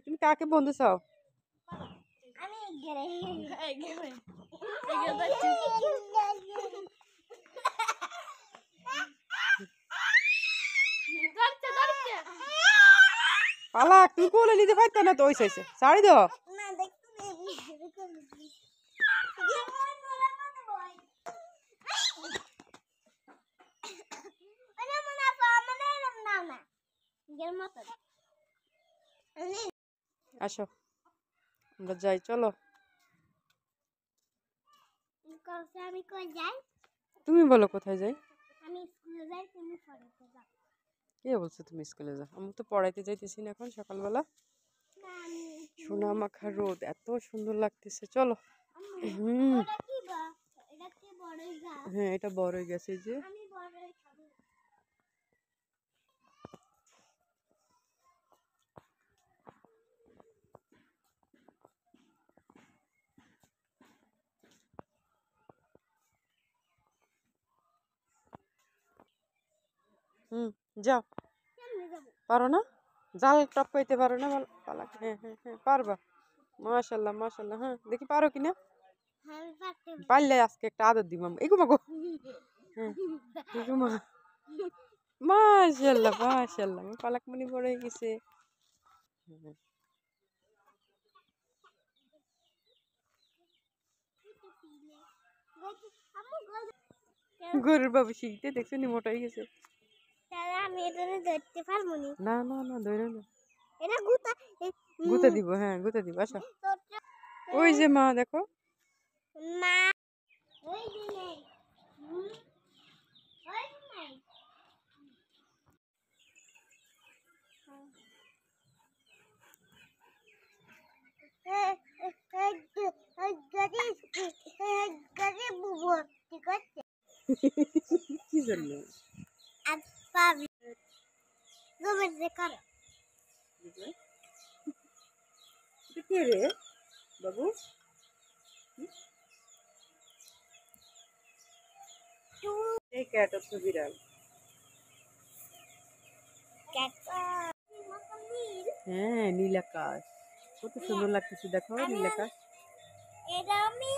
তুমি কাকে বন্ধু চাও? পালা তুই কোলে নিতে পারত না তো ওই চাইছে ছাড়ি দাও। আসো আমরা যাই, চলো। আমি কই যাই? তুমি বলো কোথায় যাই? আমি স্কুলে যাই, তুমি পড়াতে যাও। কে বলছো তুমি স্কুলে যাও? আমি তো পড়াইতে যাইতেছি না এখন সকালবেলা। সোনা মাখা রোদ এত সুন্দর লাগতেছে, চলো। হ্যাঁ এটা বড়ই গেছে যে। যাও। পারো না? জাল টপকাইতে পারো না? বলো পালা। হ্যাঁ হ্যাঁ হ্যাঁ পারবা। মাশাল্লাহ মাশাল্লাহ। হ্যাঁ দেখি পারো কিনা। পারলে আজকে একটা আদর দিব। এগুমা গো। হ্যাঁ এগুমা। মাশাল্লাহ মাশাল্লাহ আমার পালাকমণি বড় হয়ে গেছে। গরুর বাবু শিখতে দেখছো নি মোটা হয়ে গেছে। আমি এটা ধরতে পারবো না না না ধরো না। এটা গুতা গুতা দিব। হ্যাঁ গুতা দিব। আসো ওই যে মা দেখো। মা ওই যে নেই। ওই যে নেই। কি জন্য? কে রে বাবু? এই ক্যাট তো বিড়াল। হ্যাঁ নীল আকাশ কত সুন্দর লাগতেছে দেখো নীল আকাশ। এটা আমি